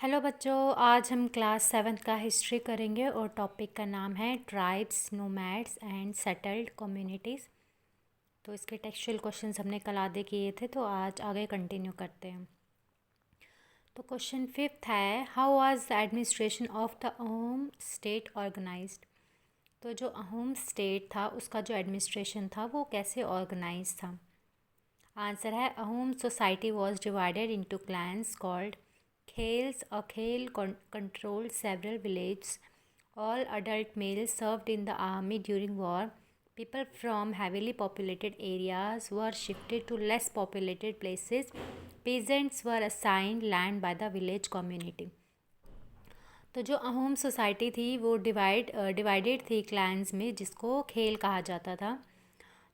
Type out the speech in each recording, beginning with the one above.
Hello बच्चों, आज हम क्लास 7th का हिस्ट्री करेंगे और टॉपिक का नाम है tribes, nomads and settled communities. तो इसके टेक्सचुअल क्वेश्चंस हमने कल आधे किए थे, तो आज आगे कंटिन्यू करते हैं। तो क्वेश्चन 5th है, how was the administration of the Ahom state organised. तो जो अहोम स्टेट था उसका जो एडमिनिस्ट्रेशन था वो कैसे ऑर्गेनाइज था। आंसर है, Ahom society was divided into clans called Khels. A Khel controlled several villages. All adult males served in the army during war. People from heavily populated areas were shifted to less populated places. Peasants were assigned land by the village community. तो जो Ahom society थी वो divided थी clans में, जिसको खेल कहा जाता था।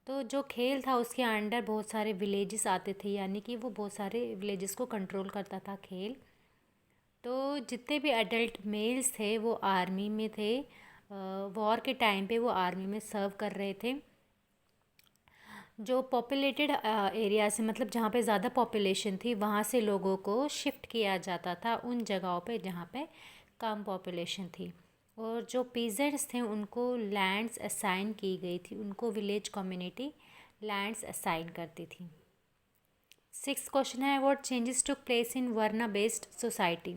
तो जो खेल था उसके अंडर बहुत सारे विलेजेस आते थे, यानी कि वो बहुत सारे विलेजेस को कंट्रोल करता था खेल। तो जितने भी एडल्ट मेल्स थे वो आर्मी में थे। वॉर के टाइम पे वो आर्मी में सर्व कर रहे थे। जो पॉपुलेटेड एरिया से, मतलब जहाँ पे ज़्यादा पॉपुलेशन थी, वहाँ से लोगों को शिफ्ट किया जाता था उन जगहों पे जहाँ पे कम पॉपुलेशन थी। और जो पीजेंट्स थे उनको लैंड्स असाइन की गई थी, उनको विलेज कम्युनिटी लैंड्स असाइन करती थी। 6th क्वेश्चन है, what changes took place in varna based society.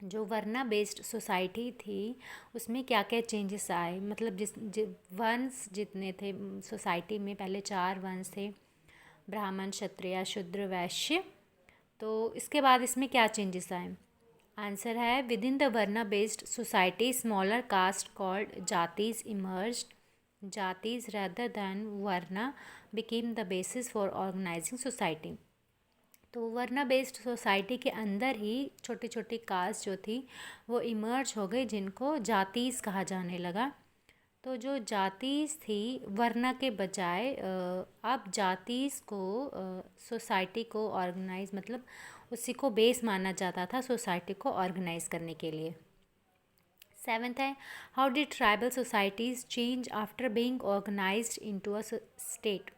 जो वर्ना बेस्ड सोसाइटी थी उसमें क्या क्या चेंजेस आए, मतलब वंश जितने थे सोसाइटी में, पहले 4 वंश थे, ब्राह्मण, क्षत्रिय, शूद्र, वैश्य। तो इसके बाद इसमें क्या चेंजेस आए। आंसर है, within the varna based society smaller caste called jatis emerged. Jatis rather than varna became the basis for organizing society. तो वर्ना बेस्ड सोसाइटी के अंदर ही छोटी छोटी कास्ट जो थी वो इमर्ज हो गई, जिनको जातीज कहा जाने लगा। तो जो जातीज थी वर्ना के बजाय अब जातीज को सोसाइटी को ऑर्गेनाइज, मतलब उसी को बेस माना जाता था सोसाइटी को ऑर्गेनाइज करने के लिए। 7th है, how did tribal societies change after being organised into a state.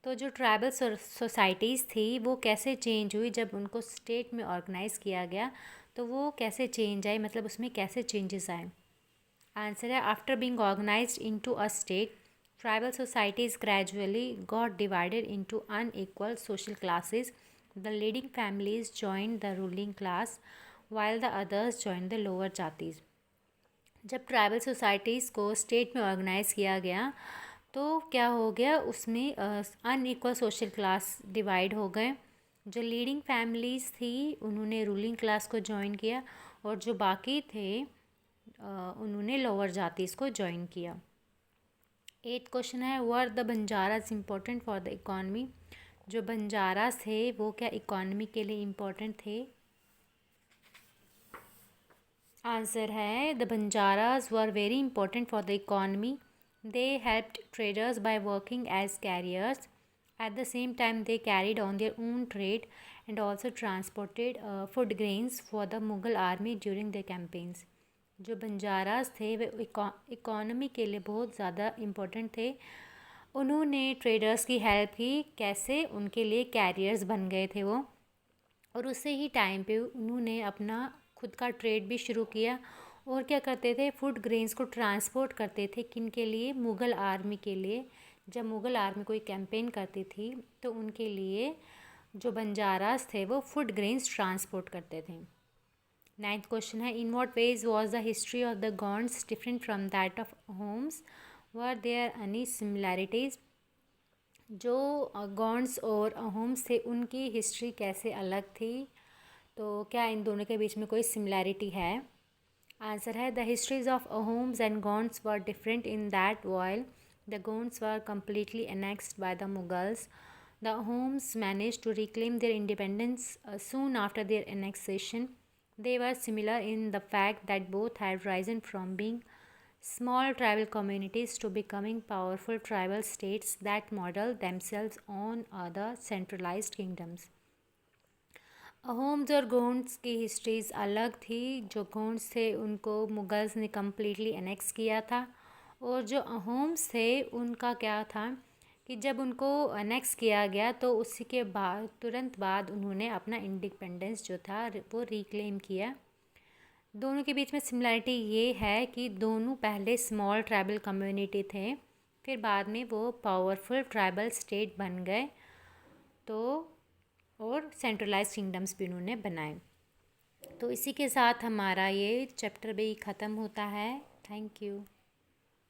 तो जो ट्राइबल सोसाइटीज़ थी वो कैसे चेंज हुई जब उनको स्टेट में ऑर्गेनाइज किया गया, तो वो कैसे चेंज आई, मतलब उसमें कैसे चेंजेस आए। आंसर है, after being organised into a state tribal societies gradually got divided into unequal social classes. The leading families joined the ruling class while the others joined the lower जातीज़. जब tribal societies को state में organise किया गया तो क्या हो गया, उसमें अनइक्वल सोशल क्लास डिवाइड हो गए। जो लीडिंग फैमिलीज़ थी उन्होंने रूलिंग क्लास को ज्वाइन किया, और जो बाकी थे उन्होंने लोअर जातीज़ को ज्वाइन किया। 8th क्वेश्चन है, were the Banjaras important for the economy. जो बंजाराज थे वो क्या इकॉनमी के लिए इम्पोर्टेंट थे। आंसर है, the Banjaras were very important for the economy. They helped traders by working as carriers. At the same time, they carried on their own trade and also transported food grains for the Mughal army during their campaigns. जो बंजारास थे वे economy के लिए बहुत ज़्यादा important थे। उन्होंने traders की help की, कैसे, उनके लिए कैरियर्स बन गए थे वो, और उसी ही टाइम पे उन्होंने अपना खुद का ट्रेड भी शुरू किया। और क्या करते थे, फूड ग्रेन्स को ट्रांसपोर्ट करते थे, किन के लिए, मुग़ल आर्मी के लिए। जब मुग़ल आर्मी कोई कैंपेन करती थी तो उनके लिए जो बंजारास थे वो फूड ग्रेन्स ट्रांसपोर्ट करते थे। 9th क्वेश्चन है, in what ways was the history of the Gonds different from that of Ahoms, were there any similarities. जो गॉन्ड्स और होम्स थे उनकी हिस्ट्री कैसे अलग थी, तो क्या इन दोनों के बीच में कोई सिमिलैरिटी है। आंसर है, the histories of Ahoms and Gonds were different in that while the Gonds were completely annexed by the Mughals, the Homs managed to reclaim their independence soon after their annexation. They were similar in the fact that both had risen from being small tribal communities to becoming powerful tribal states that modeled themselves on other centralized kingdoms. Ahoms और गोंड्स की histories अलग थी। जो गोंड्स थे उनको Mughals ने completely annex किया था, और जो होम्स थे उनका क्या था कि जब उनको अनेक्स किया गया तो उसी के बाद तुरंत बाद उन्होंने अपना इंडिपेंडेंस जो था वो रिक्लेम किया। दोनों के बीच में सिमिलरिटी ये है कि दोनों पहले स्मॉल ट्राइबल कम्युनिटी थे, फिर बाद में वो पावरफुल ट्राइबल स्टेट बन गए। तो और सेंट्रलाइज किंगडम्स भी उन्होंने बनाए। तो इसी के साथ हमारा ये चैप्टर भी ख़त्म होता है। Thank you.